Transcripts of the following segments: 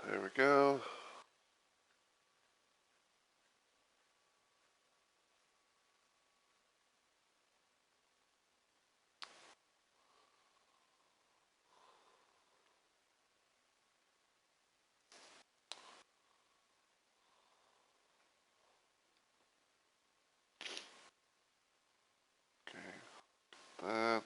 There we go. Okay, that.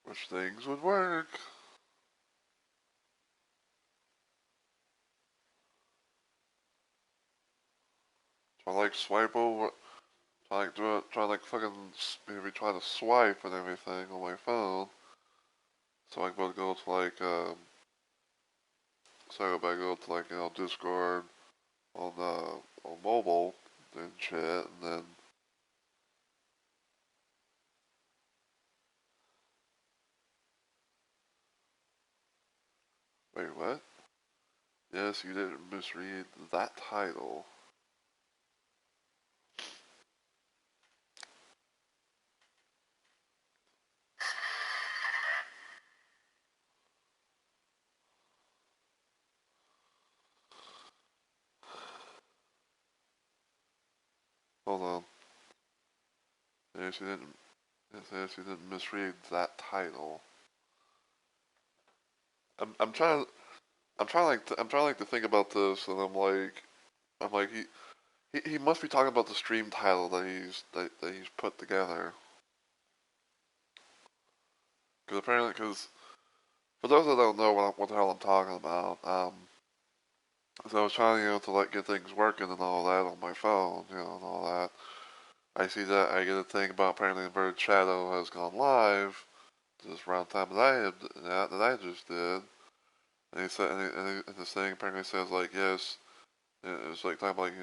Which things would work? So I like swipe over. Try like do it. Try like fucking maybe try to swipe and everything on my phone. So I can go to like so I go to like Discord on mobile and shit, and then wait what? Yes, you didn't misread that title. Hold on. Yes, you didn't. Yes, you didn't misread that title. I'm trying. I'm trying like to think about this, and I'm like he must be talking about the stream title that he's put together. Because apparently, because for those that don't know what the hell I'm talking about, so I was trying to like get things working and all that on my phone, and all that. I see that I get a thing about apparently Inverted Shadow has gone live just around the time that I just did. And he said, and this thing apparently says like, yes, it's like talking like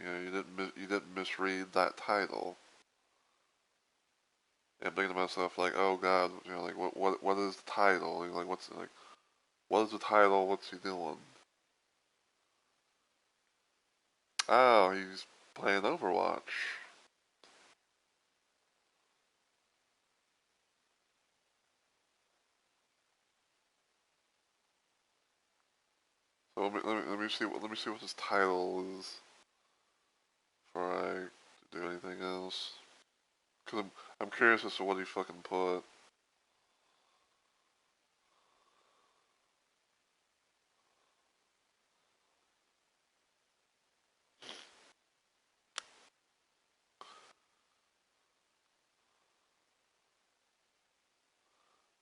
you didn't misread that title. And thinking to myself like, oh god, like what is the title? Like what is the title? What's he doing? Oh, he's playing Overwatch. So let me see what his title is before I do anything else. Cause I'm curious as to what he fucking put.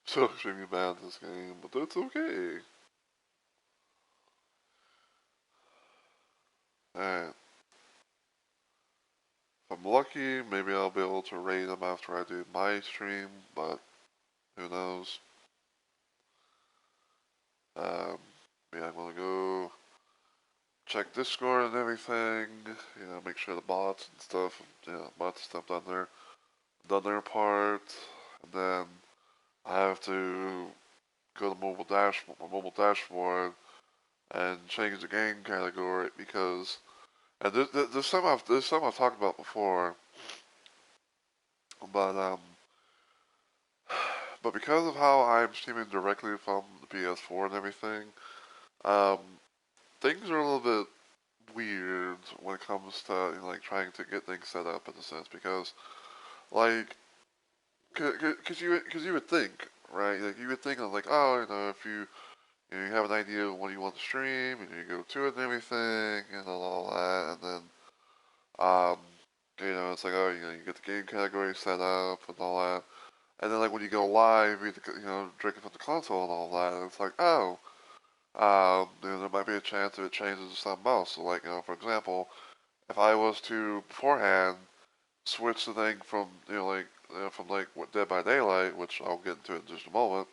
So extremely bad at this game, but that's okay. Alright. If I'm lucky, maybe I'll be able to rate him after I do my stream, but who knows. Um, yeah, I'm gonna go check Discord and everything, make sure the bots and stuff, bots and stuff done their part, and then I have to go to my mobile dashboard and change the game category because, and there's some I've talked about before, but but because of how I'm streaming directly from the PS4 and everything, um, things are a little bit weird when it comes to like trying to get things set up in a sense because like cause you would think right like you would think of like oh if you have an idea of what you want to stream and you go to it and everything and all that and then um it's like oh you get the game category set up and all that and then like when you go live drinking from the console and all that and it's like oh there might be a chance that it changes to something else so like for example if I was to beforehand switch the thing from from like what Dead by Daylight, which I'll get into in just a moment.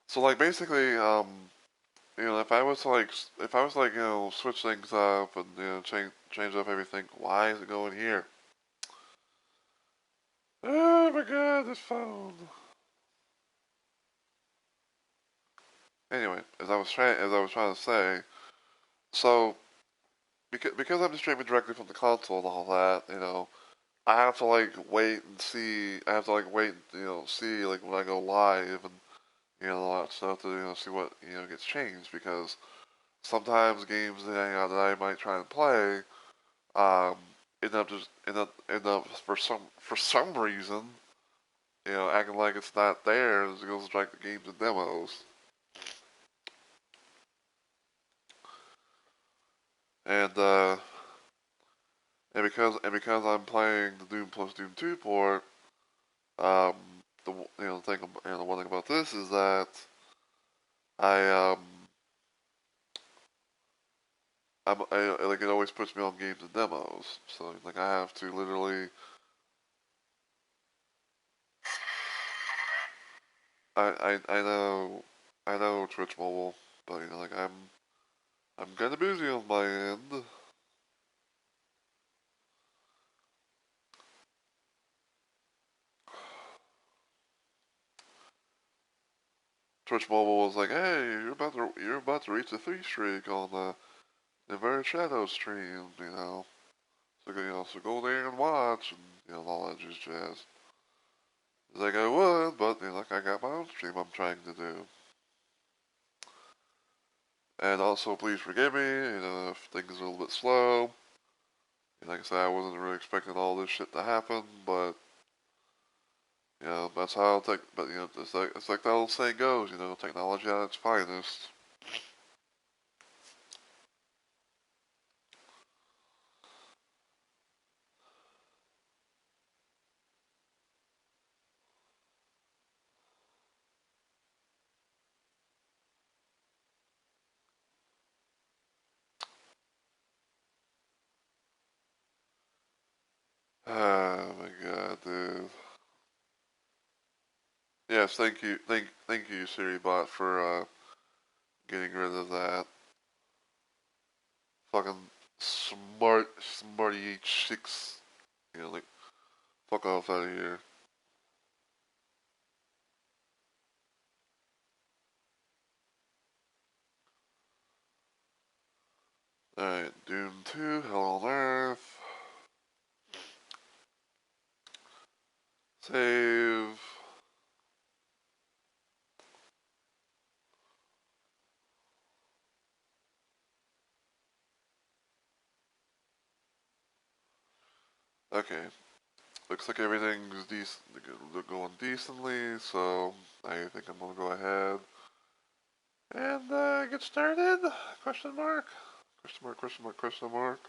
So like basically, if I was to like, if I was to like, switch things up and change up everything, why is it going here? Oh my god, this phone. Anyway, as I was trying to say, so because I'm streaming directly from the console and all that, I have to like wait and see. I have to like wait, and, see like when I go live and all that stuff to see what gets changed because sometimes games that I might try and play um end up for some reason acting like it's not there and it goes like the games and demos and uh and because I'm playing the Doom plus Doom 2 port. um the thing, the one thing about this is that I like it always puts me on games and demos, so like I have to literally I know Twitch mobile, but like I'm kind of busy on my end. Twitch mobile was like, hey, you're about to reach a 3 streak on the Inverted Shadow stream, So so go there and watch and all that just jazz. It's like I would, but like I got my own stream I'm trying to do. And also, please forgive me, if things are a little bit slow. Like I said, I wasn't really expecting all this shit to happen, but that's how but it's like that old saying goes, technology at its finest. Oh my god, dude. Yes, thank you, SiriBot, for getting rid of that fucking smarty H6. Like fuck off out of here. Alright, Doom 2, Hell on Earth. Save. Okay, looks like everything's going decently, so I think I'm gonna go ahead and get started. Question mark? Question mark, question mark, question mark.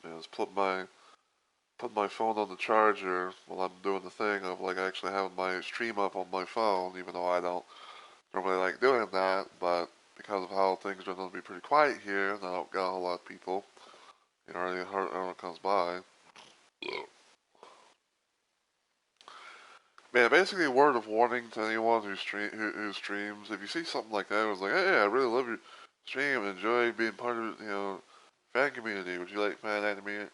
Yeah, let's put my phone on the charger while I'm doing the thing of like actually having my stream up on my phone, even though I don't normally like doing that, but because of how things are going to be pretty quiet here, and I don't got a whole lot of people, everyone comes by. Man, basically, a word of warning to anyone who streams. If you see something like that, it's like, hey, I really love your stream and enjoy being part of fan community. Would you like fan anime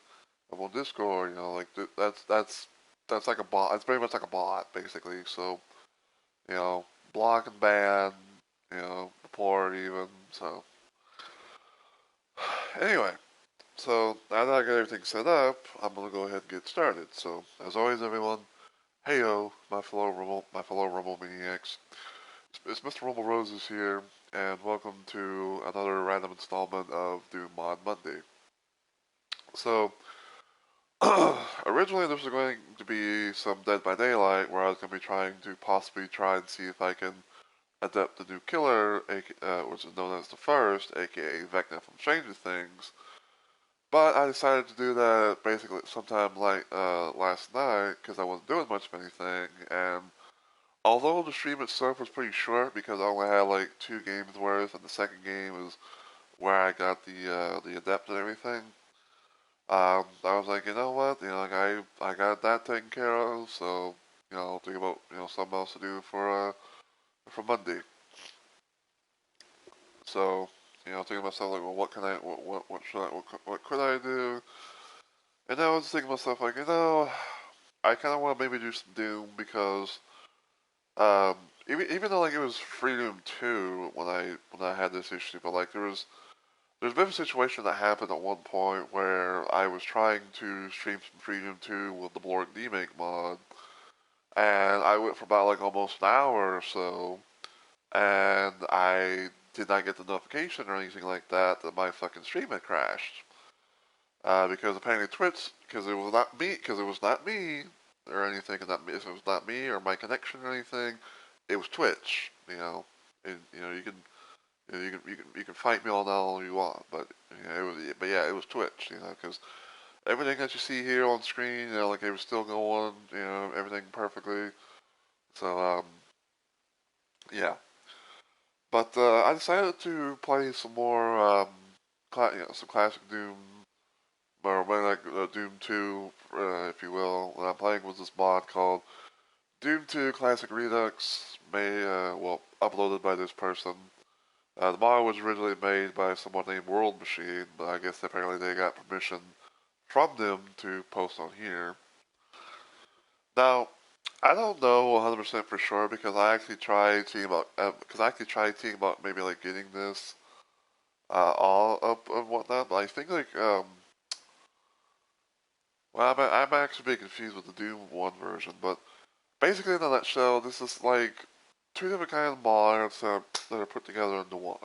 up on Discord? Like that's like a bot. It's very much like a bot, basically. So block and ban, report even. So anyway, so now that I got everything set up, I'm gonna go ahead and get started. So as always, everyone, heyo, my fellow Rumble maniacs. It's Mr. Rumble Roses here, and welcome to another random installment of Doom Mod Monday. So, originally this was going to be some Dead by Daylight, where I was going to be trying to possibly try and see if I can adapt the new killer, which is known as the First, aka Vecna from Stranger Things. But I decided to do that basically sometime like last night because I wasn't doing much of anything, and although the stream itself was pretty short because I only had like 2 games worth, and the second game is where I got the adept and everything. I was like, you know what, like I got that taken care of, so think about something else to do for for Monday. So, thinking to myself like, well, what can I, what should I, what could I do? And I was thinking to myself like, I kind of want to maybe do some Doom because, um, even though like it was Freedom 2 when I had this issue, but like there's been a situation that happened at one point where I was trying to stream some Freedom 2 with the Blork Demake mod, and I went for about like almost an hour or so, and I did not get the notification or anything like that my fucking stream had crashed. Because apparently Twitch, because it was not me or anything, and if it was not me or my connection or anything, it was Twitch. And you can fight me all you want, but it was Twitch. Because everything that you see here on screen, like it was still going, everything perfectly. So yeah. But I decided to play some more, some classic Doom, or like Doom 2, if you will. And I'm playing with this mod called Doom 2 Classic Redux, uploaded by this person. The mod was originally made by someone named World Machine, but I guess apparently they got permission from them to post on here. Now, I don't know 100% for sure because I actually tried seeing about maybe like getting this all up and whatnot, but I think like I'm actually being confused with the Doom 1 version, but basically in a nutshell, this is like two different kinds of mods that are put together into one.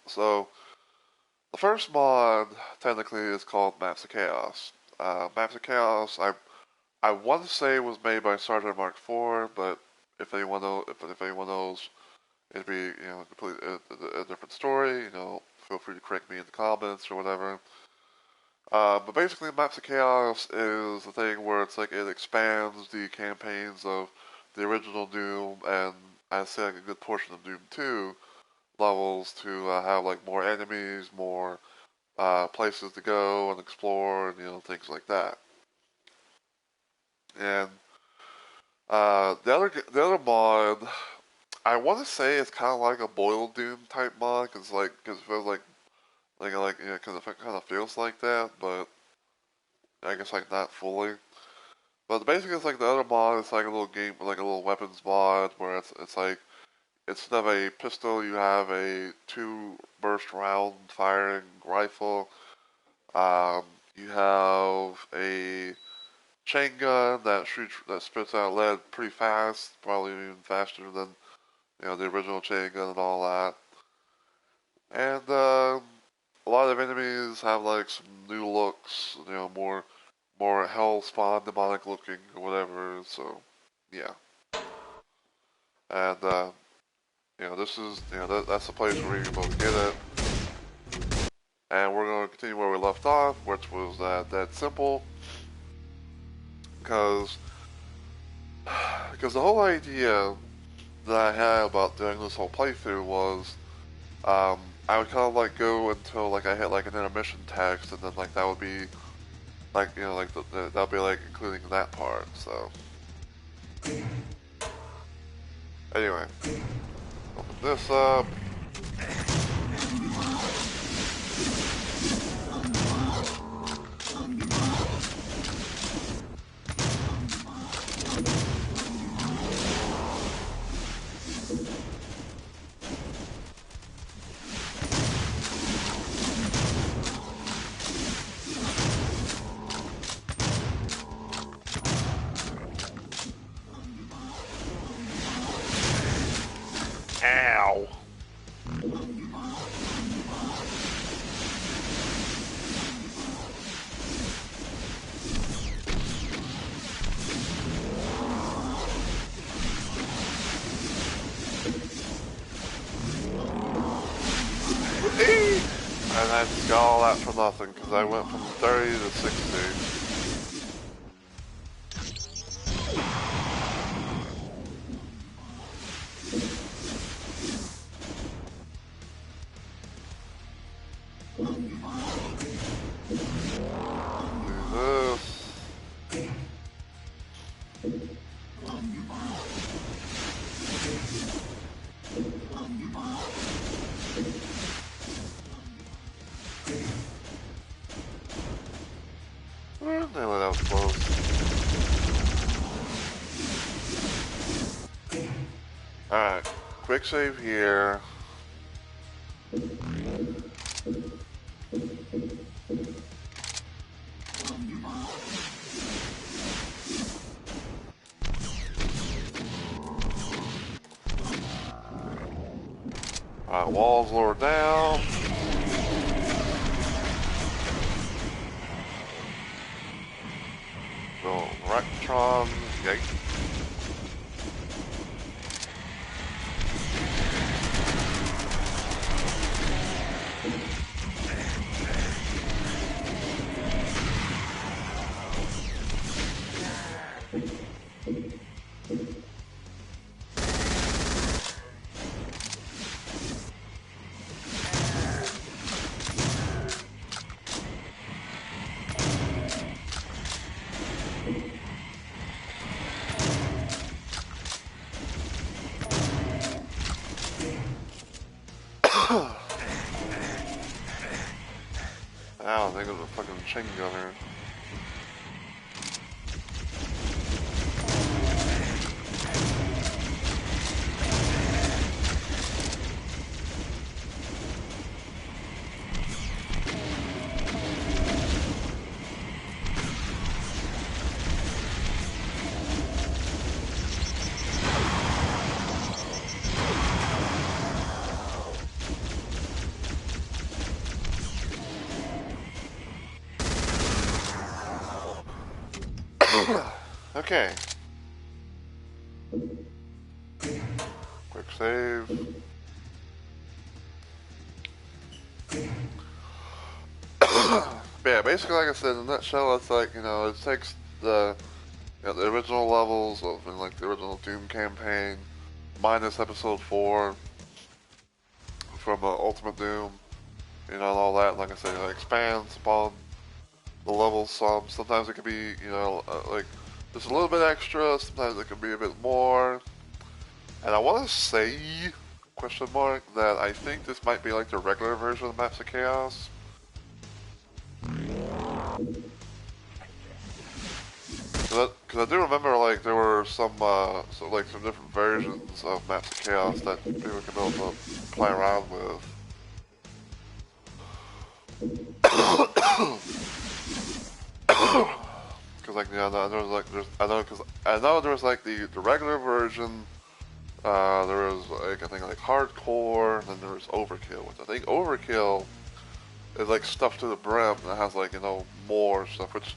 So the first mod technically is called Maps of Chaos. Maps of Chaos, I want to say it was made by Sergeant Mark IV, but if anyone knows, it'd be completely a different story. Feel free to correct me in the comments or whatever. But basically, Maps of Chaos is the thing where it's like it expands the campaigns of the original Doom and I'd say like a good portion of Doom 2 levels to have like more enemies, more places to go and explore, and things like that. And the other mod, I want to say it's kind of like a boiled Doom type mod, because it feels because it kind of feels like that, but I guess like not fully. But basically, it's like the other mod. It's like a little game, like a little weapons mod, where it's like instead of a pistol, you have a 2 burst round firing rifle. You have a chain gun that spits out lead pretty fast, probably even faster than the original chain gun and all that. And a lot of enemies have like some new looks, more hell spawn demonic looking or whatever. So yeah, and this is that's the place where you're supposed to get it. And we're going to continue where we left off, which was that simple. Because the whole idea that I had about doing this whole playthrough was I would kind of like go until like I hit like an intermission text, and then like that would be like like that would be like including that part. So anyway, open this up. Ow. And I just got all that for nothing because I went from 30 to 60. Damn it, that was close. Alright, quick save here. Alright, walls lower down. Go Rectron, yike. Ow, I think it was a fucking chain gunner. Okay. Quick save. Yeah, basically, like I said, in a nutshell, it's like, you know, it takes the, you know, the original levels of, like, the original Doom campaign, minus episode 4 from Ultimate Doom, you know, and all that. Like I said, it expands upon the levels some. Sometimes it can be, you know, like, just a little bit extra, sometimes it can be a bit more. And I want to say, question mark, that I think this might be like the regular version of Maps of Chaos. Because I do remember, like, there were some, some different versions of Maps of Chaos that people can be able to play around with. Because, like, yeah, there was, like, I know there was, like, the regular version, there was, like, I think, like, Hardcore, and then there was Overkill, which I think Overkill is, like, stuff to the brim that has, like, you know, more stuff, which,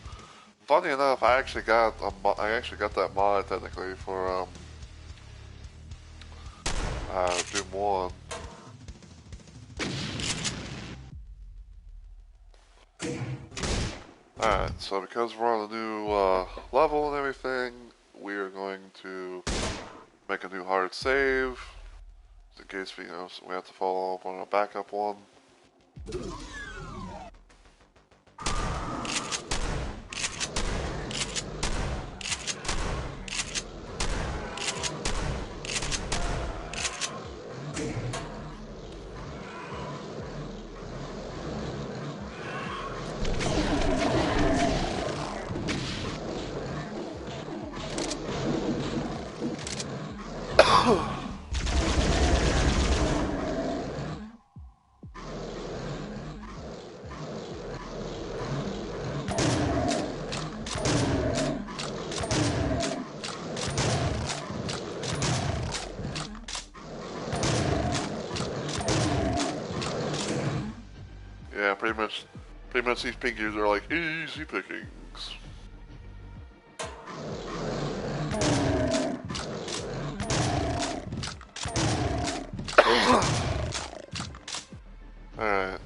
funny enough, I actually got that mod, technically, for, Doom 1. Alright, so because we're on a new level and everything, we are going to make a new hard save, in case we, you know, we have to follow up on a backup one. Yeah, pretty much these piggies are like easy pickings. Alright,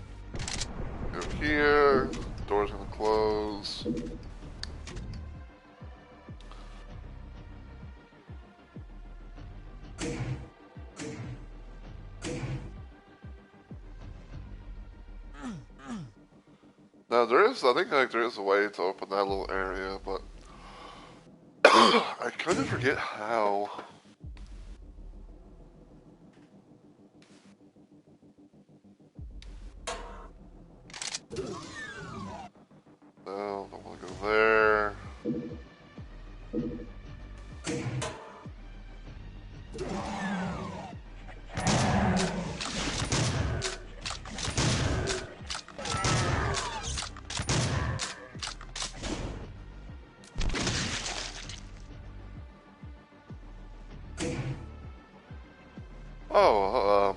go here, door's gonna close. Now I think like there is a way to open that little area, but I kind of forget how. Oh,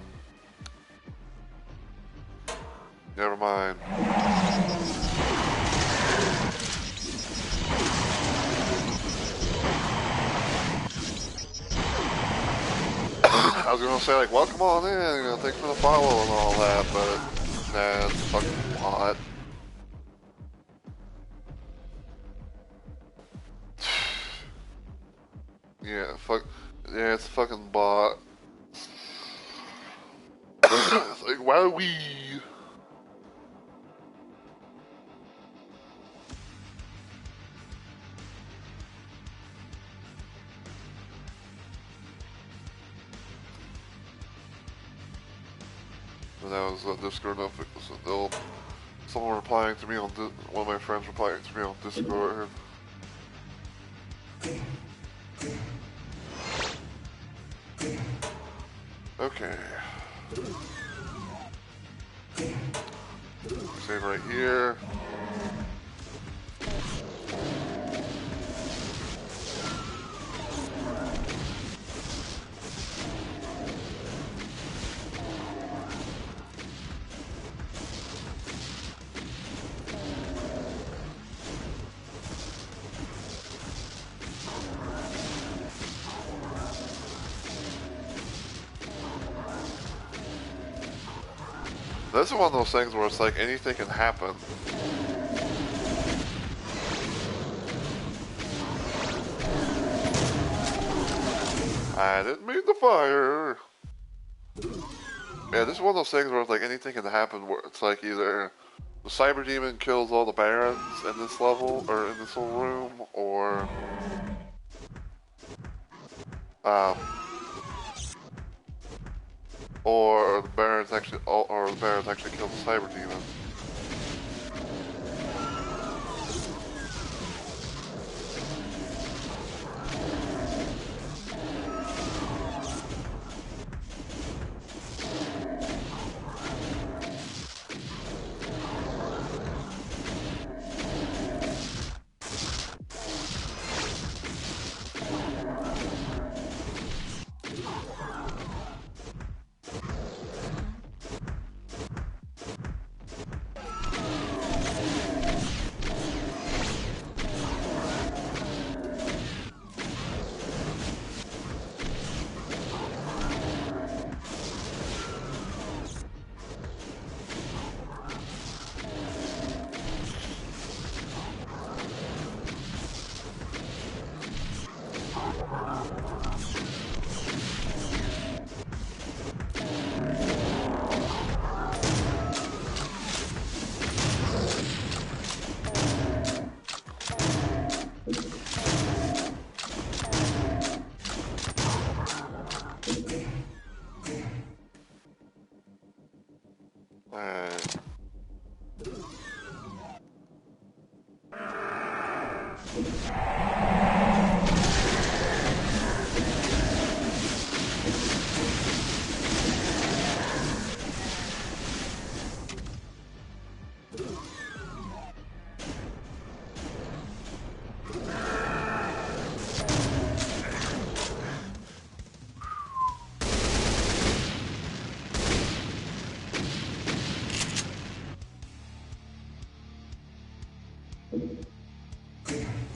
never mind. I was gonna say, like, welcome on in, you know, thanks for the follow and all that, but nah, it's a fucking bot. Yeah, yeah, it's a fucking bot. It's like, wowee. And that was Discord notification. Someone replying to me on one of my friends replying to me on Discord. Okay. Save right here. This is one of those things where it's like anything can happen. I didn't mean to fire. Yeah, this is one of those things where it's like anything can happen where it's like either the cyber demon kills all the barons in this level, or in this whole room, or the barons actually, kill the cyber demon.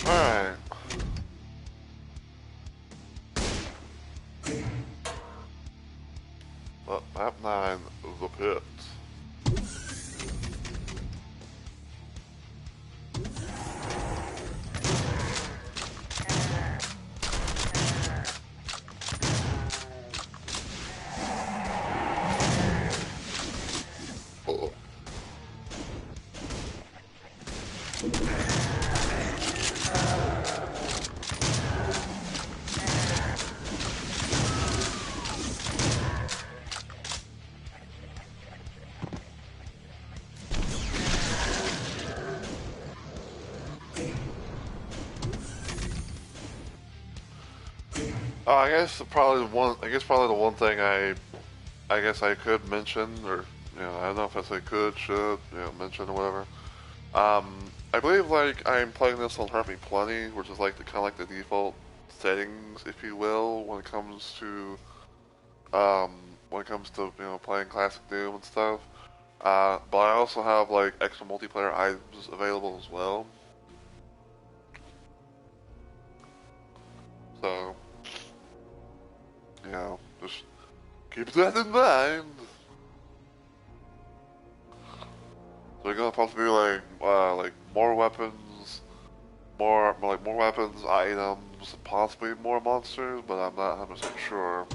Alright. Well, map 9, the pit. Uh-oh. I guess probably one. I guess probably the one thing I guess I could mention, or I don't know if I say could, should, mention or whatever. I believe like I'm playing this on Harpy Plenty, which is like the kind of like the default settings, if you will, um, when it comes to playing classic Doom and stuff. But I also have like extra multiplayer items available as well. So just keep that in mind. So we're gonna possibly do like more weapons, more weapons, items, possibly more monsters, but I'm not 100% sure.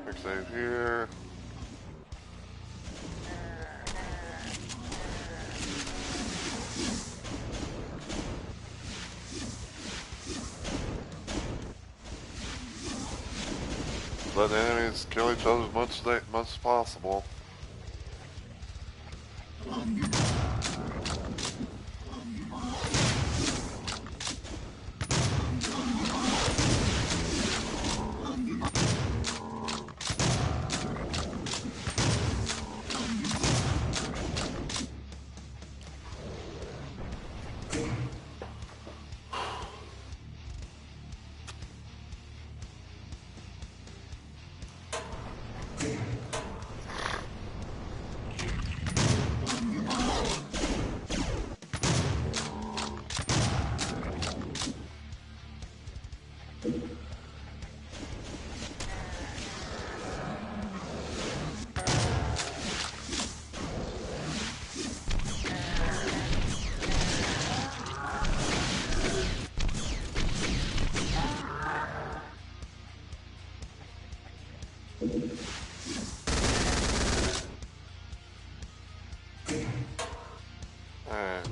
Quick save here. Let the enemies kill each other as much as possible. Alright.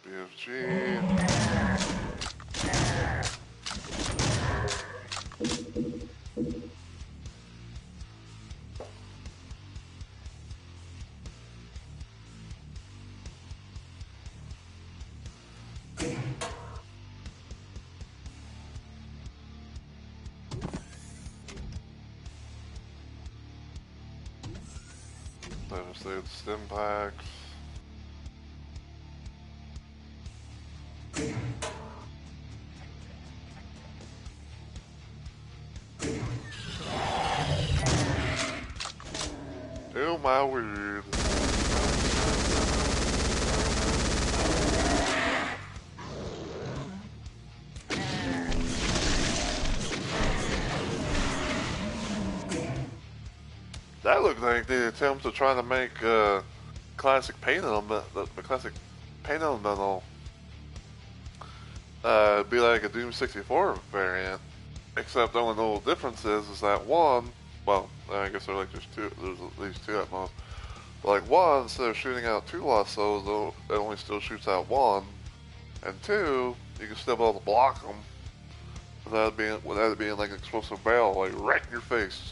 BFG. Let's say the stim packs. Do my weed. That looked like the attempt to try to make classic paint element, the classic paint elemental, be like a Doom 64 variant. Except the only little difference is that one, well, I guess there's like just two, there's at least two at most. But like one, instead of shooting out two lassos, it only still shoots out one. And two, you can still be able to block them without it being like an explosive barrel, like right in your face.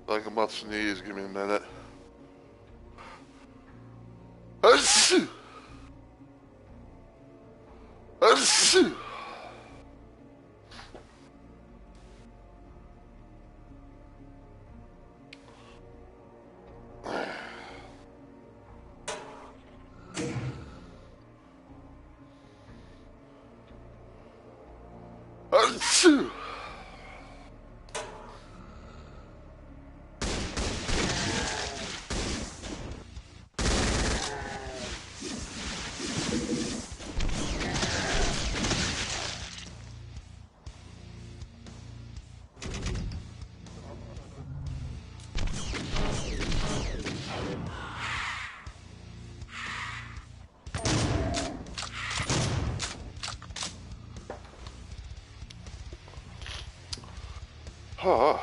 Like I'm about to sneeze. Give me a minute. Achoo! Achoo! Achoo! Oh.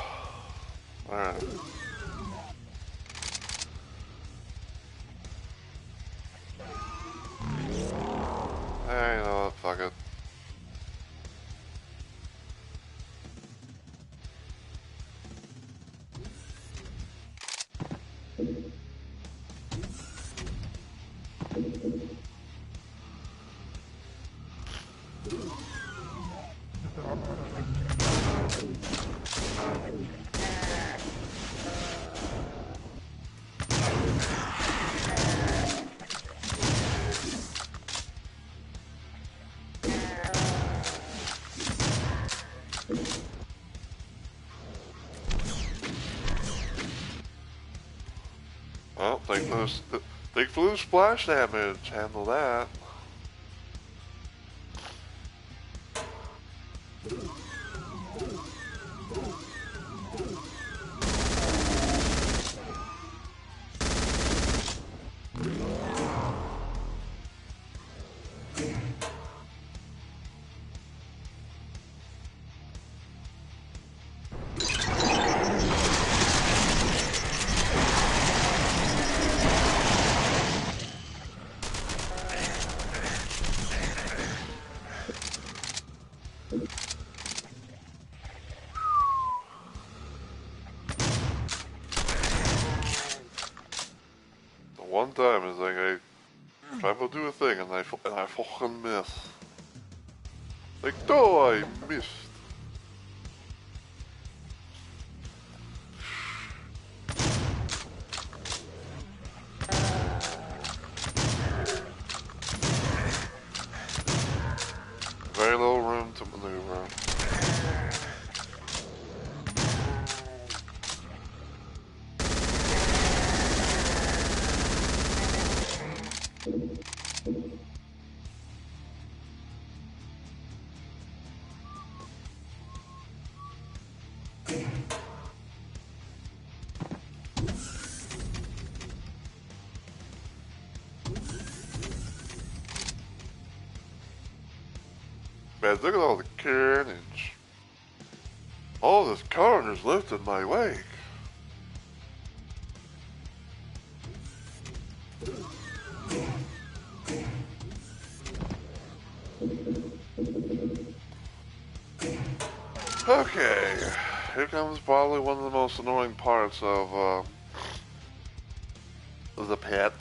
Alright. Hey, you know what? Fuck it. Well, think for the splash damage. Handle that. One time is like I try to do a thing and I fucking miss. Like, no, I missed. Very little room to maneuver. Man, look at all the carnage. All this carnage left in my wake. Okay, here comes probably one of the most annoying parts of the pit.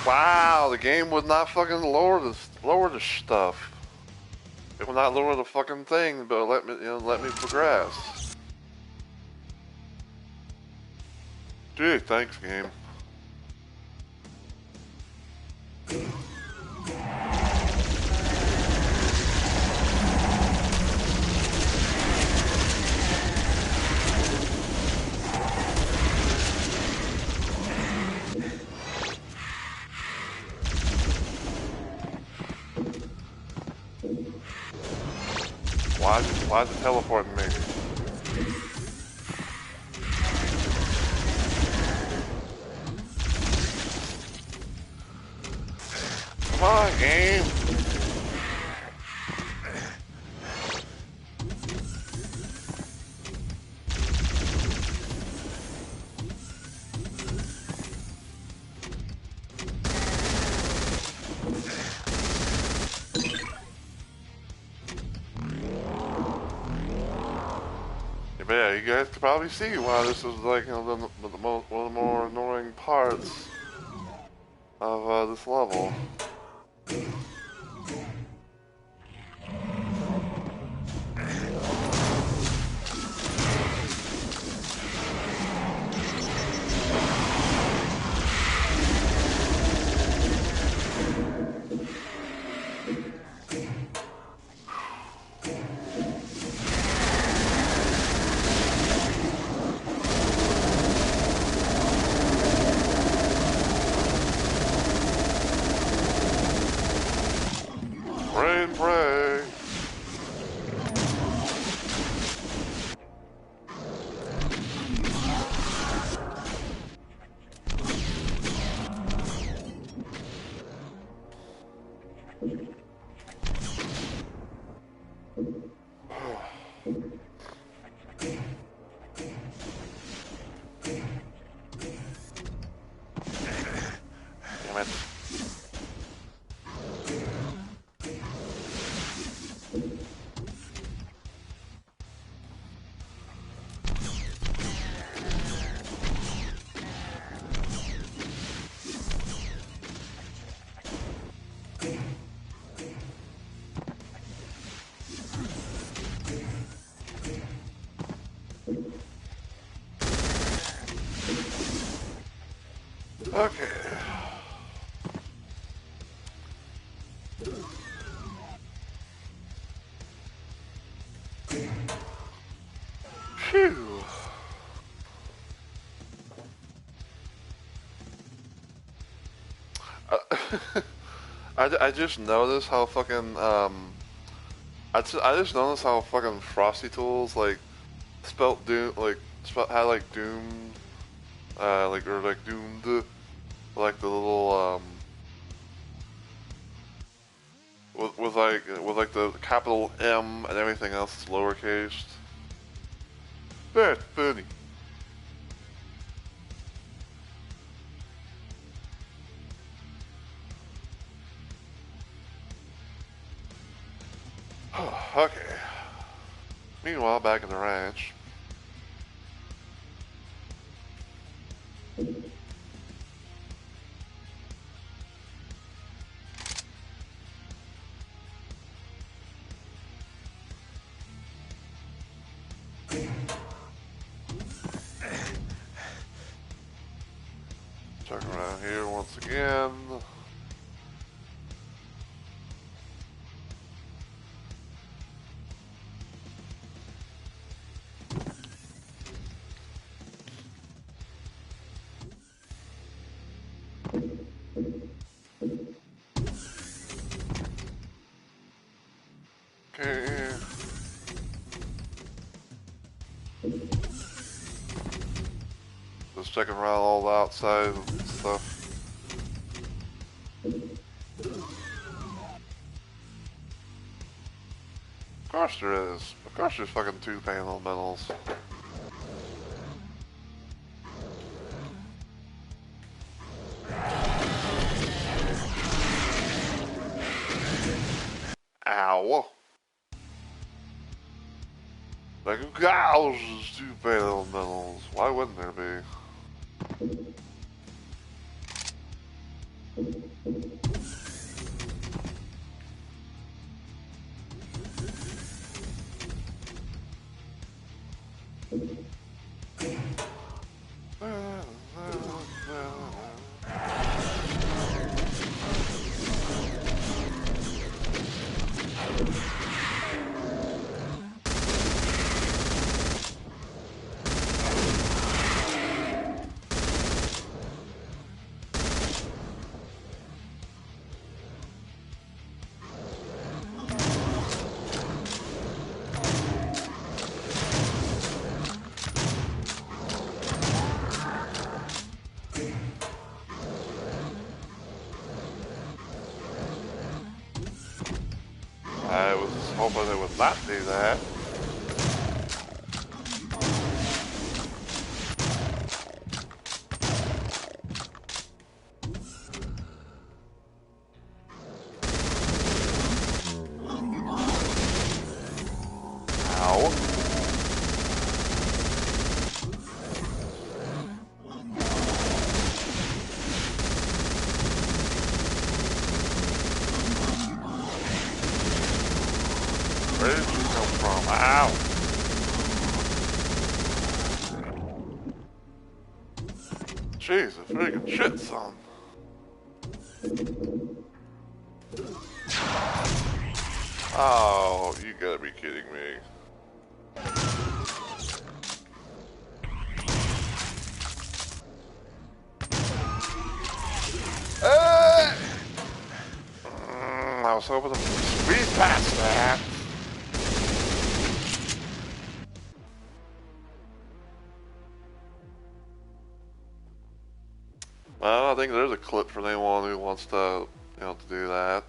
Wow, the game would not fucking lower the stuff. It would not lower the fucking thing, but let me progress. Gee, thanks, game. Why is it teleporting me? Come on, game. But yeah, you guys can probably see why this is like, you know, one of the more annoying parts of this level. Pray, pray. Damn it. Okay. Phew. I just noticed how fucking I just noticed how fucking Frosty Tools like spelt Doom had like Doom like or like Doomed like the little with the capital M and everything else is lowercase. That's funny. Okay. Meanwhile, back in the ranch. Check around here once again. Okay. Just checking around all the outside and stuff. Of course there is. Of course there's fucking 2 pain elementals. Ow. Like who gouges 2 pain elementals? Why wouldn't there be? hopefully they would not do that. Ow. Where did you come from? Ow! Jeez, a freaking shit, son. Oh, you gotta be kidding me. I was hoping to speed past that. Well, I think there's a clip for anyone who wants to, to do that.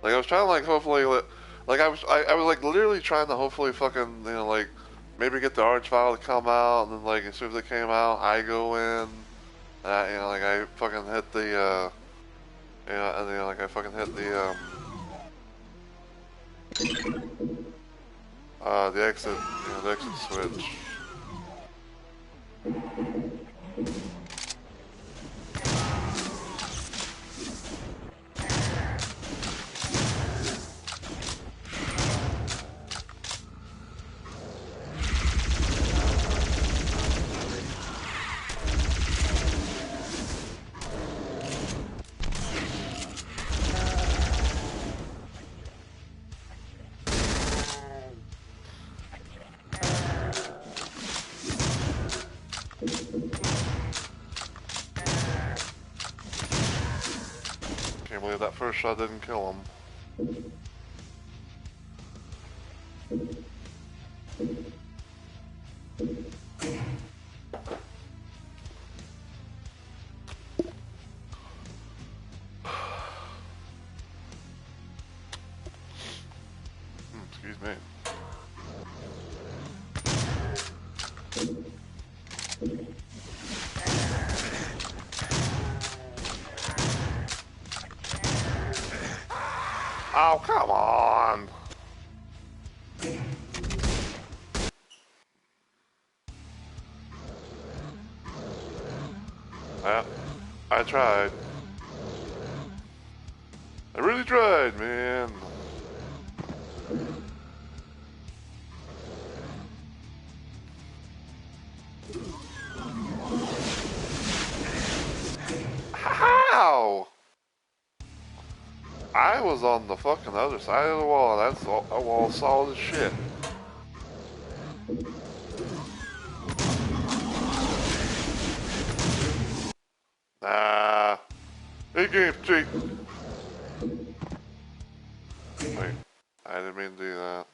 Like, I was trying to, like, hopefully, like, I was like, literally trying to hopefully fucking, like, maybe get the arch file to come out, and then, like, as soon as it came out, I go in, like, I fucking hit the, and then, like, I fucking hit the exit, the exit switch. Can't believe that first shot didn't kill him. Excuse me. Oh, come on! Yeah, I tried. I really tried, man. How? I was on the fucking other side of the wall. That's a wall solid as shit. Nah. Big game cheat. Wait. I didn't mean to do that.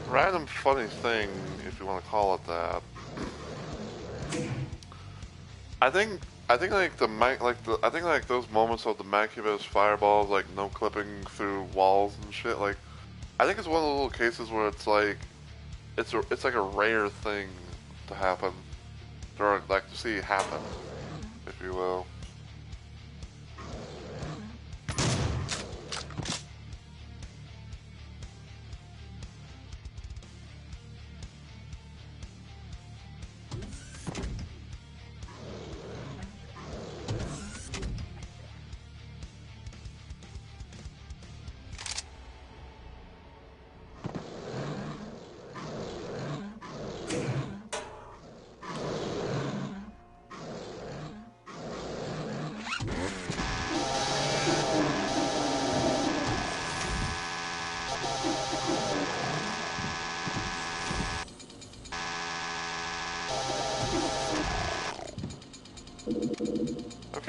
Random funny thing, if you want to call it that. I think like like those moments of the Macubus fireballs, like no clipping through walls and shit. Like, I think it's one of those little cases where it's like, it's like a rare thing to happen, or like to see happen, if you will.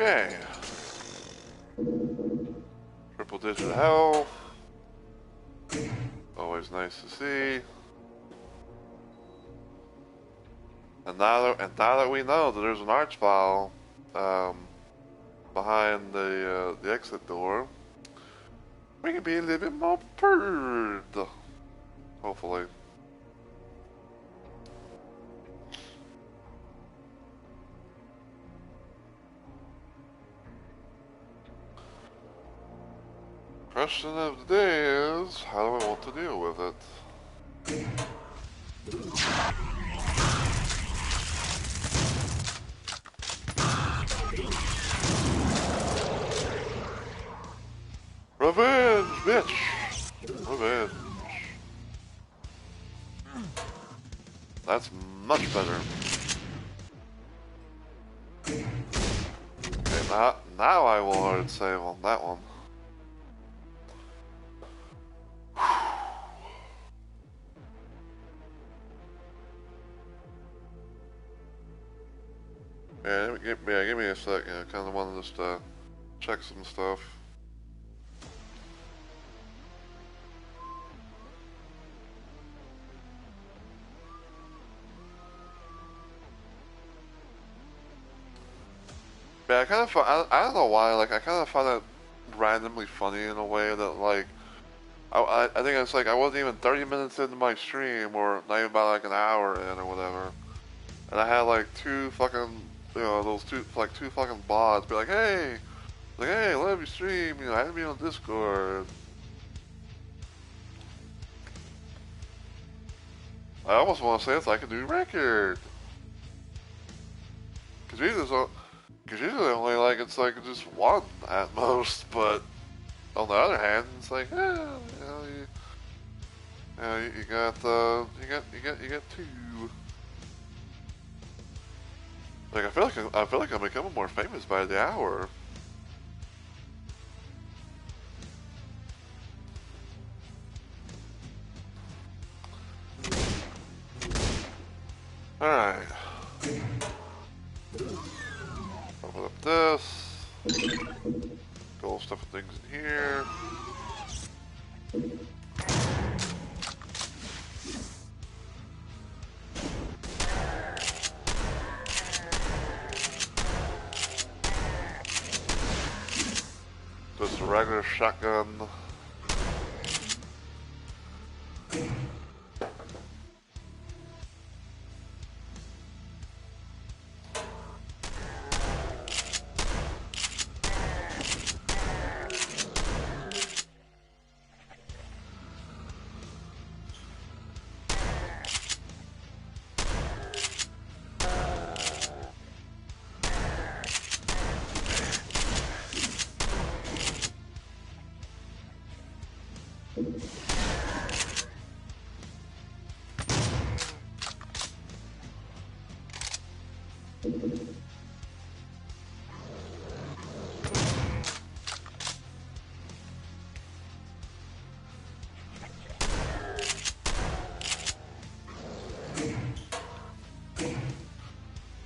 Okay. Triple digit health. Always nice to see. And now that we know that there's an arch file behind the exit door, we can be a little bit more prepared. Hopefully. Question of the day is, how do I want to deal with it? Revenge, bitch! Revenge. That's much better. Okay, now I will hard save on that one. Yeah, give me a sec. I kind of want to just check some stuff. Yeah, I kind of I don't know why. Like I kind of find it randomly funny in a way that like I think it's like I wasn't even 30 minutes into my stream, or not even about like an hour in or whatever, and I had like two fucking those two fucking bots be like, hey, I love your stream, add me on Discord. I almost want to say it's like a new record. Cause usually only like it's like just one at most, but on the other hand, it's like, you got two. Like I feel like I'm becoming more famous by the hour. All right. Open up this. Go stuff and things in here. Just a regular shotgun.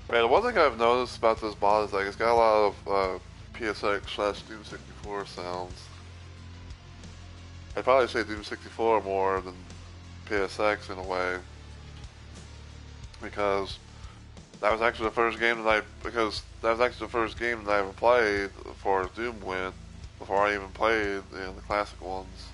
Man, one thing I've noticed about this mod is like it's got a lot of PSX/Doom 64 sounds. I'd probably say Doom 64 more than PSX in a way, because that was actually the first game that I ever played for Doom went before I even played the classic ones.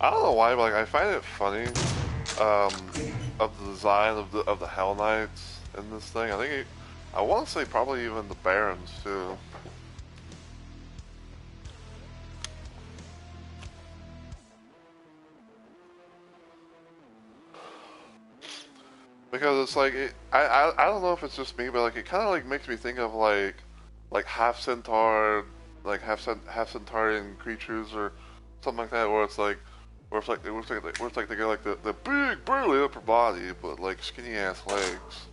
I don't know why, but like I find it funny of the design of the Hell Knights in this thing. I want to say probably even the Barons too. Because it's like I don't know if it's just me, but like it kind of like makes me think of like like half centaur, like half centaurian creatures or something like that, where it's like they got like the big burly upper body, but like skinny ass legs.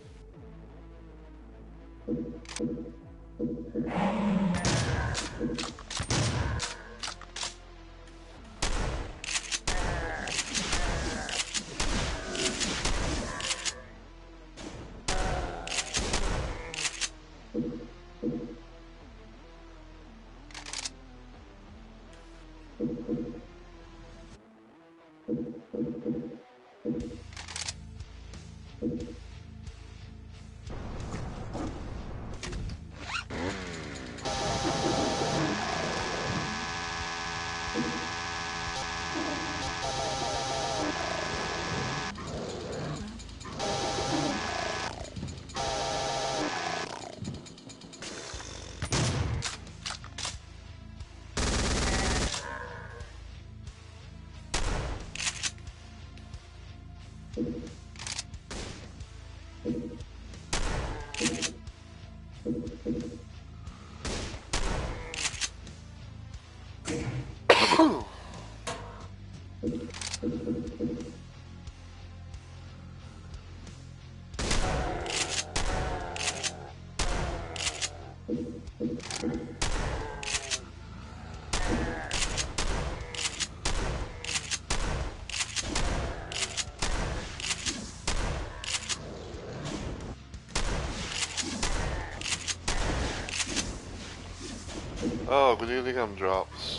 Oh, banana gum drops.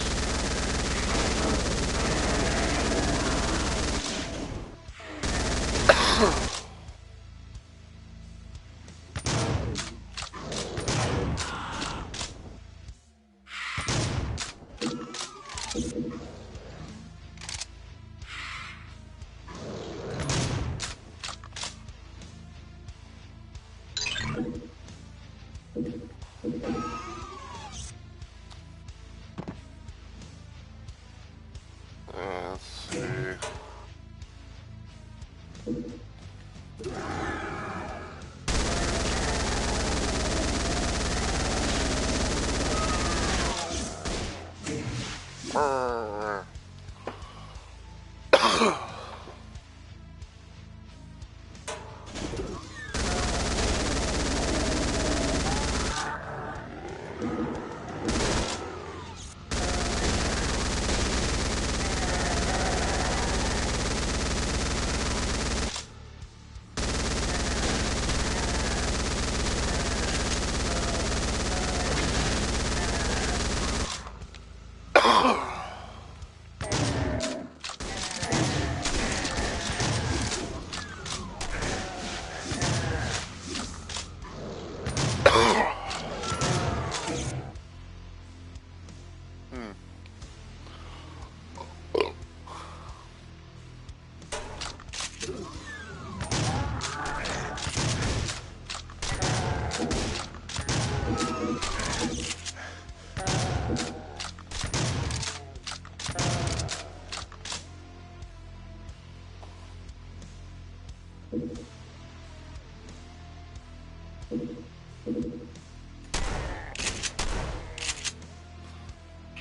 Let's see.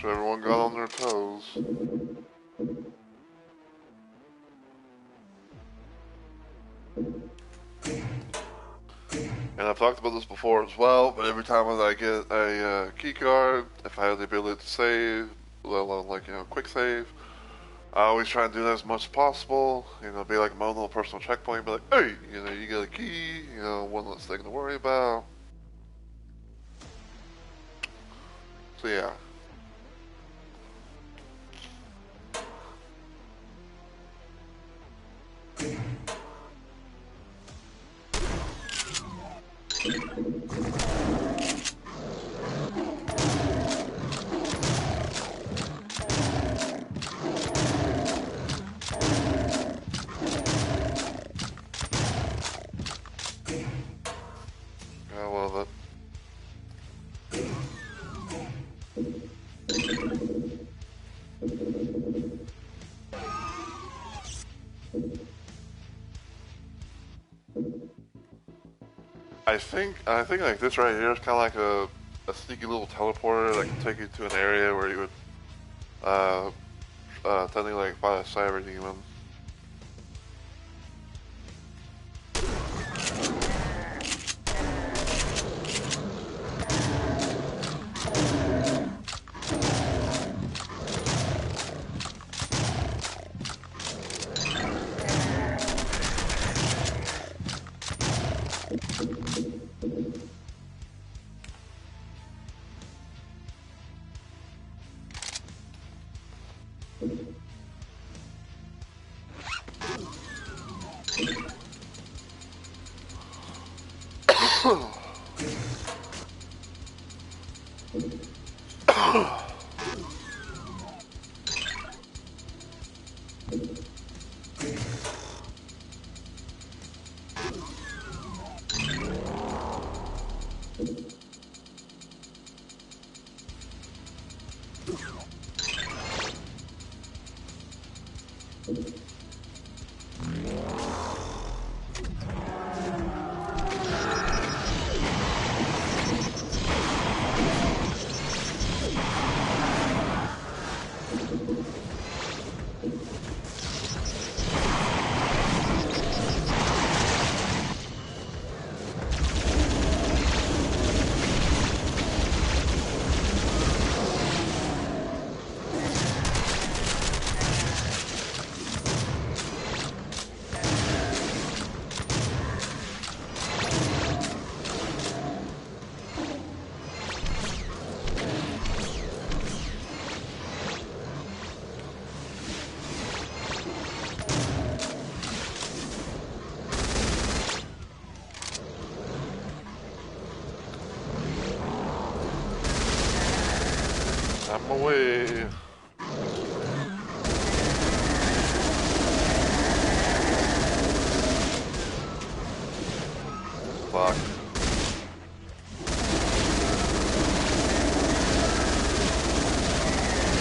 So everyone got on their toes. And I've talked about this before as well, but every time I get a key card, if I have the ability to save, let alone like, quick save, I always try and do that as much as possible. Be like my own little personal checkpoint, be like, hey, you got a key, one less thing to worry about. So yeah. I love it. I think like this right here is kind of like a sneaky little teleporter that can take you to an area where you would technically like fight a cyber demon. I'm away. Fuck.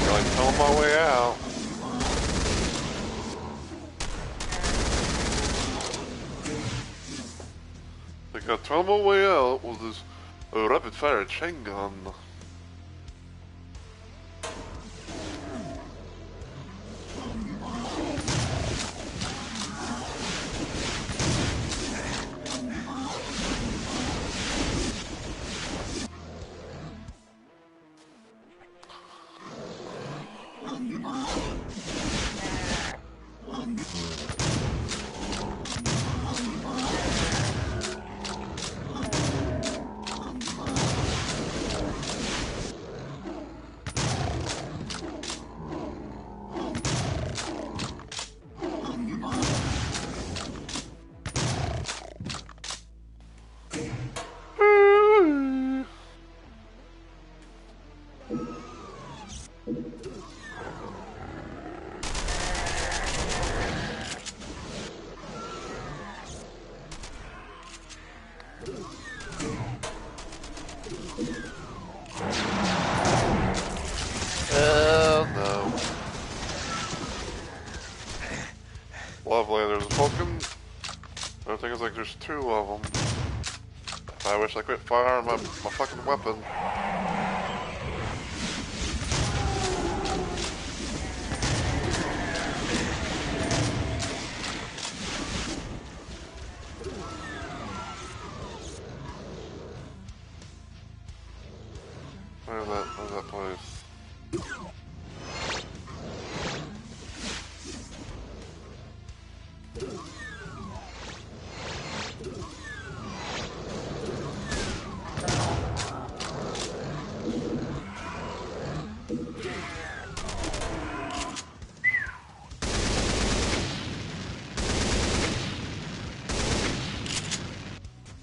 Like, on my way out. Like, I tell my way out with this rapid fire chain gun. No. Lovely, there's a token. I think it's like there's two of them. I wish I quit firing my fucking weapon. Where's that place?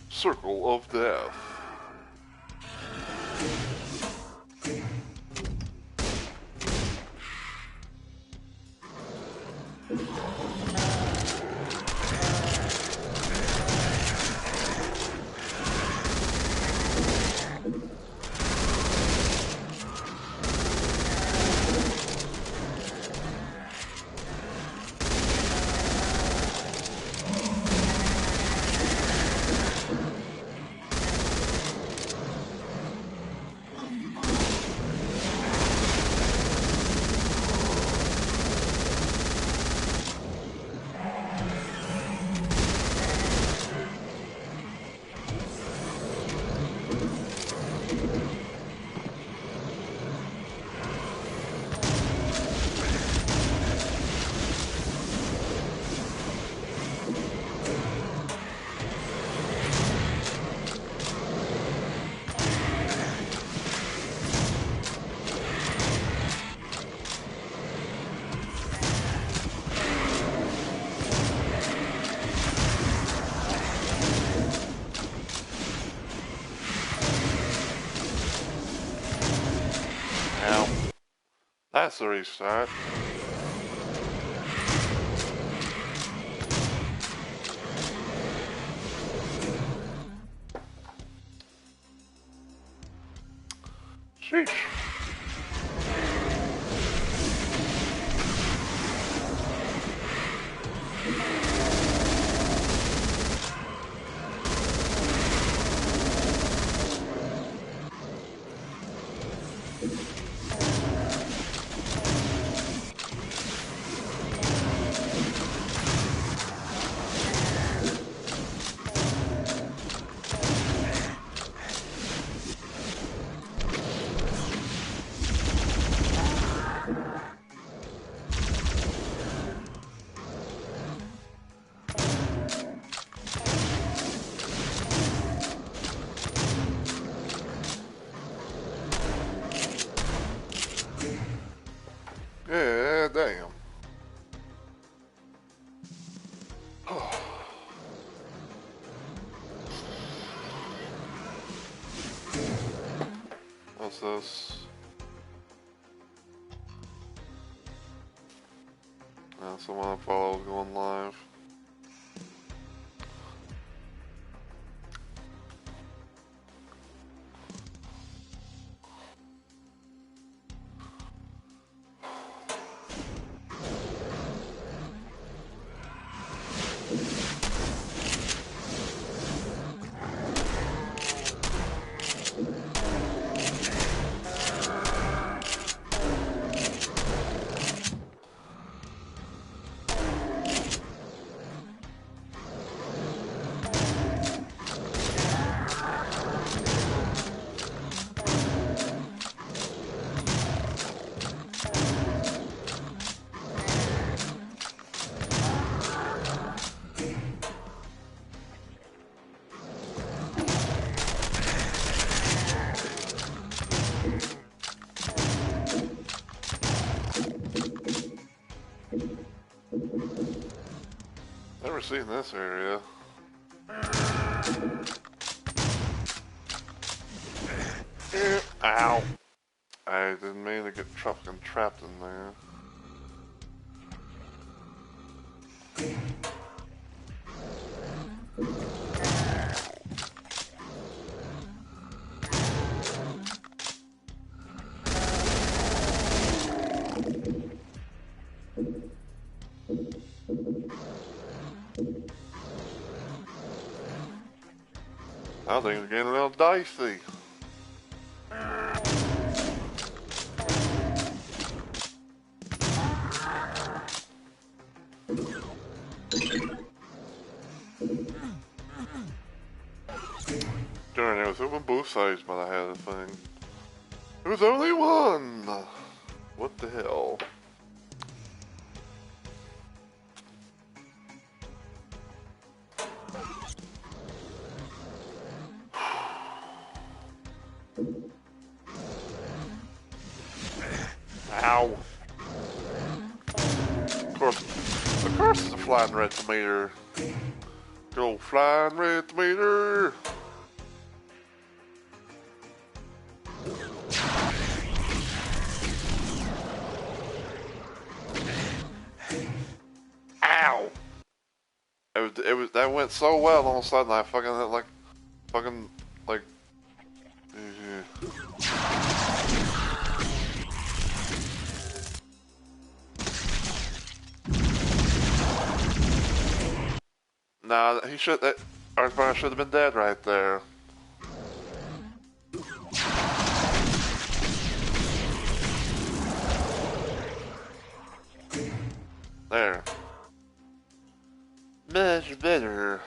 Circle of Death. That's the restart. Sheesh. Yeah, damn. What's this? Someone I follow going live. Never seen this area. Ow. I didn't mean to get fucking trapped in there. Now things are getting a little dicey. Darn, it was open both sides, but I had a thing. There was only one! What the hell? Ow! Of course it's a flying red tomato. Good old flying red tomato! Ow! That went so well, all of a sudden I fucking hit like, Nah, he should, Earthbound should have been dead right there. There. Much better.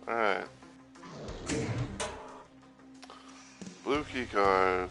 Alright. Blue key card.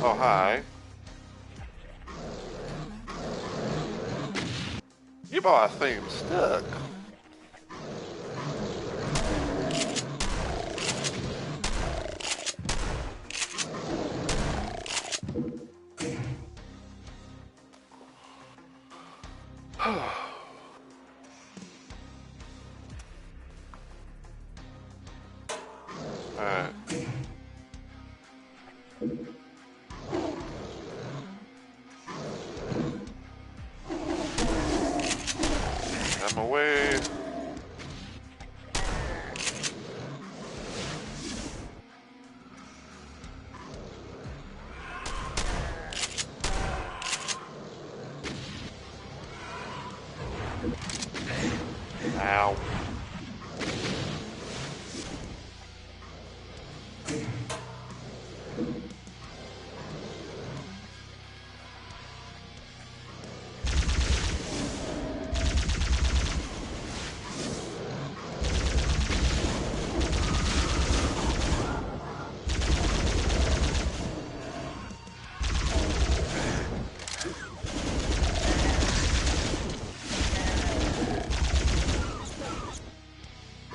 Oh, hi. You bought a theme stick. Alright. I'm away. Ow.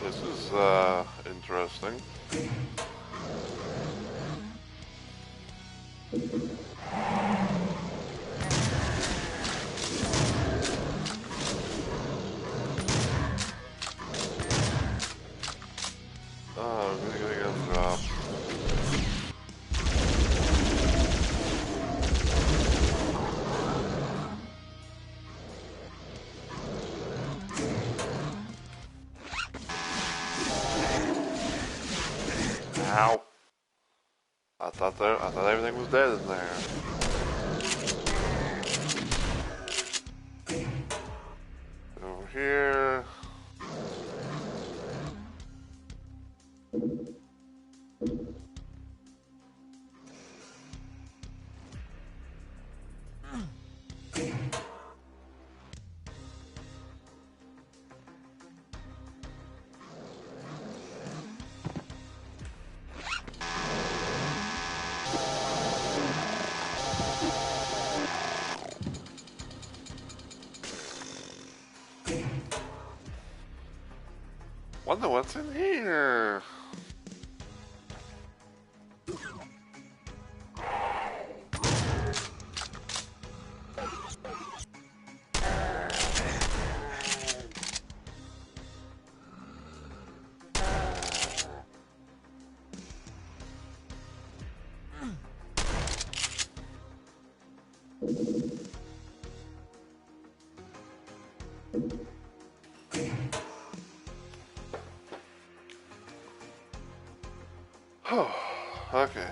This is, interesting. Oh, I'm gonna get a drop. Ow. I thought everything was dead in there. Over here. Wonder what's in here. Oh, okay.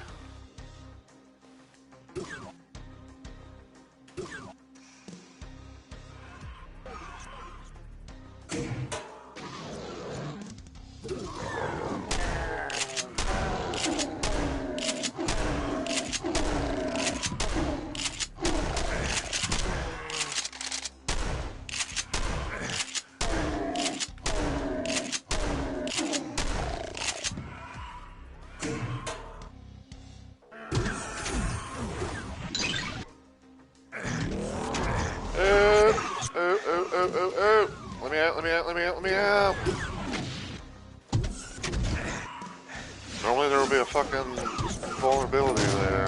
Let me out, let me out, let me out, let me out. Normally there will be a fucking vulnerability there.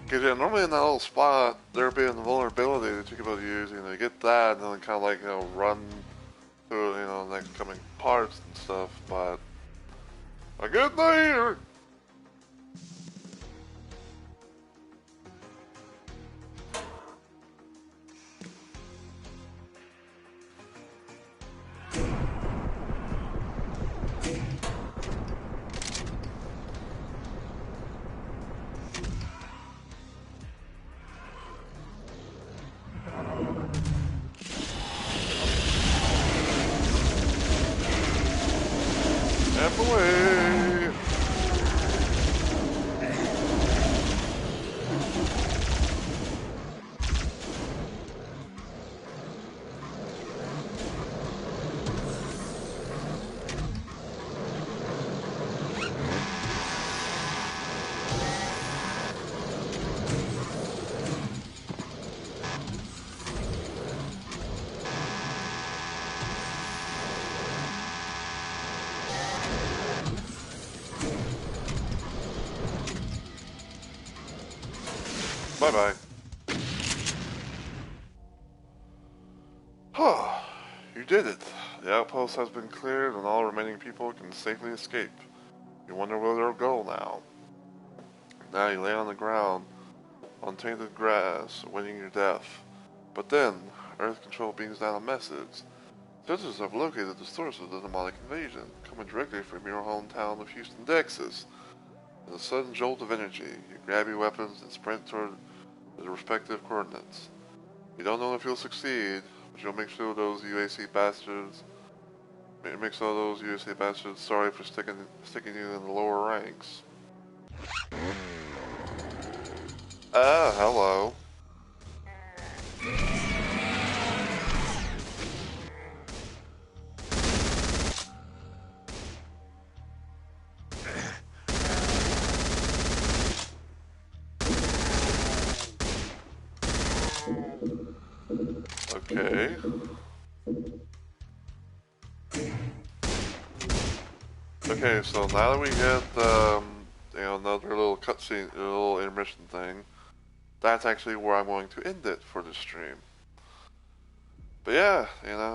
Because yeah, normally in that little spot, there would be a vulnerability that you could use, you know, you get that, and then kind of like, you know, run through, you know, next coming parts and stuff, but I get there! F away! Bye-bye. Huh. You did it. The outpost has been cleared and all remaining people can safely escape. You wonder where they'll go now. Now you lay on the ground, on tainted grass, awaiting your death. But then, Earth Control beams down a message. Judges have located the source of the demonic invasion, coming directly from your hometown of Houston, Texas. With a sudden jolt of energy, you grab your weapons and sprint toward the respective coordinates. You don't know if you'll succeed, but you'll make sure those UAC bastards sorry for sticking you in the lower ranks. Ah, hello. Okay. Okay, so now that we get, another little cutscene, a little intermission thing, that's actually where I'm going to end it for this stream. But yeah,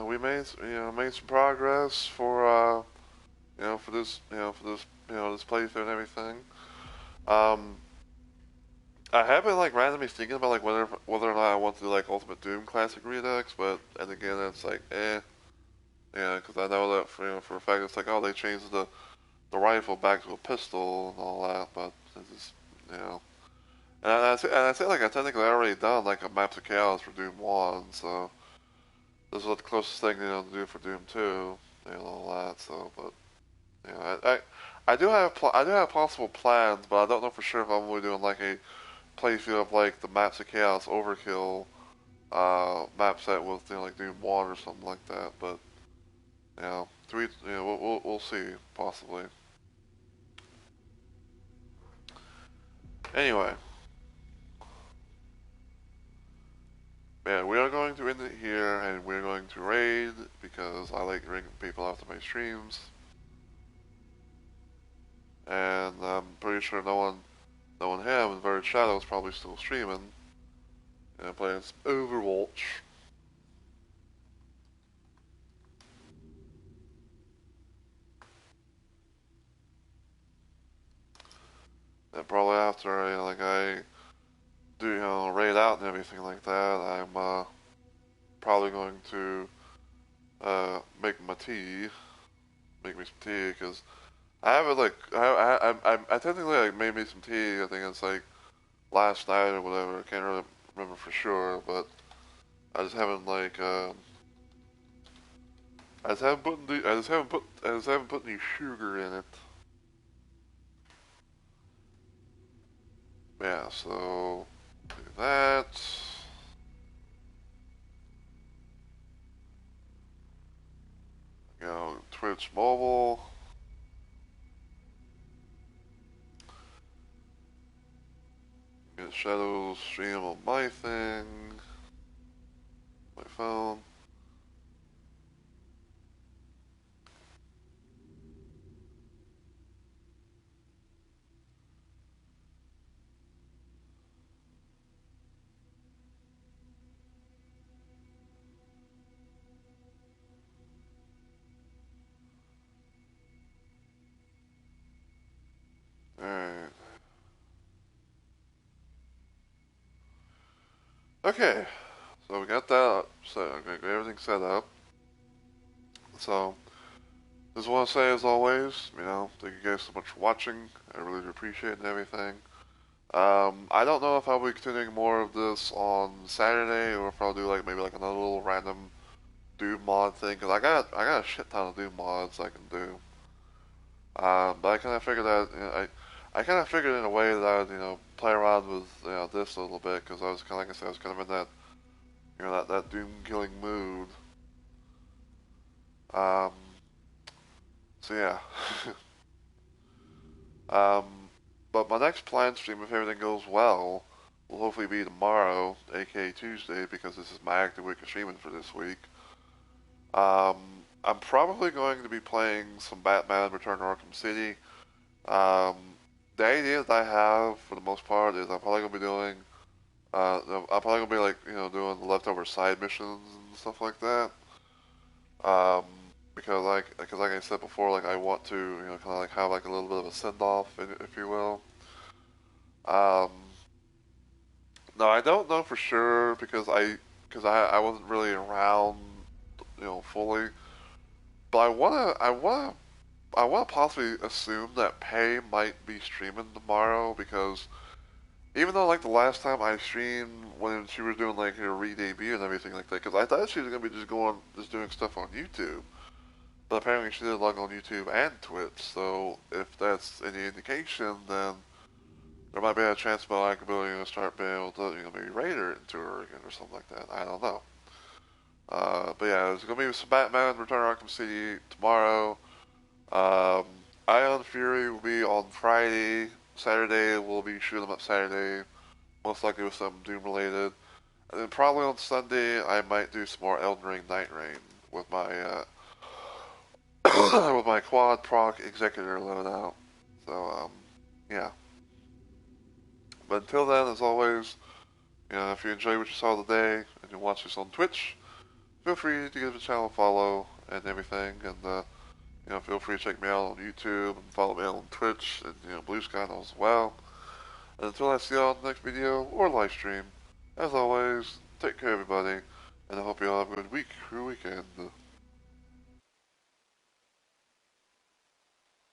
we made some progress for this, this playthrough and everything. Um, I have been like randomly thinking about like whether or not I want to do like Ultimate Doom Classic Redux, but and again it's like because I know that for a fact it's like, oh, they changed the rifle back to a pistol and all that, but it's just, and I say like I technically already done like a Maps of Chaos for Doom 1, so this is the closest thing to do for Doom 2, all that. So, but I do have possible plans, but I don't know for sure if I'm really doing like a playthrough of like the Maps of Chaos Overkill map set with like Doom 1 or something like that. But we'll see possibly. Anyway, yeah, we are going to end it here, and we're going to raid because I like ringing people after my streams, and I'm pretty sure no one here in Varied Shadow is probably still streaming and playing some Overwatch. And probably after I do raid out and everything like that, I'm probably going to make my tea, make me some tea because I haven't like I technically like made me some tea. I think it's like last night or whatever. I can't really remember for sure, but I just haven't like I just haven't put any sugar in it. Yeah, so do that. Twitch mobile. Get Shadows stream on my thing, my phone. Alright. Okay, so we got that set. Okay, got everything set up. So, just want to say as always, thank you guys so much for watching. I really do appreciate it and everything. I don't know if I'll be continuing more of this on Saturday or if I'll do like maybe like another little random Doom mod thing because I got a shit ton of Doom mods I can do. But I kind of figured that I kind of figured in a way that I would play around with this a little bit because I was kind of like I said I was kind of in that that Doom killing mood. Um, so yeah. um, but my next planned stream, if everything goes well, will hopefully be tomorrow, aka Tuesday, because this is my active week of streaming for this week. Um, I'm probably going to be playing some Batman Return to Arkham City. The idea that I have, for the most part, is I'm probably going to be doing I'm probably gonna be like, doing the leftover side missions and stuff like that. Um, because like I said before, like I want to, kind of like have like a little bit of a send off, if you will. Um, no, I don't know for sure because I wasn't really around, fully. But I wanna possibly assume that Pay might be streaming tomorrow because even though like the last time I streamed when she was doing like her re-debut and everything like that, because I thought she was gonna be just doing stuff on YouTube, but apparently she did log on YouTube and Twitch. So if that's any indication, then there might be a chance about I could be able to start being able to maybe raid her into her again or something like that. I don't know. But yeah, there's gonna be some Batman Return to Arkham City tomorrow. Um, Ion Fury will be on Friday. Saturday we'll be shooting them up Saturday, most likely with some Doom related. And then probably on Sunday I might do some more Elden Ring Night Rain with my with my quad proc executor loadout. So yeah. But until then, as always, if you enjoy what you saw today and you watch this on Twitch, feel free to give the channel a follow and everything. And feel free to check me out on YouTube and follow me on Twitch and Blue Sky as well. And until I see you all in the next video or live stream, as always, take care everybody, and I hope you all have a good week.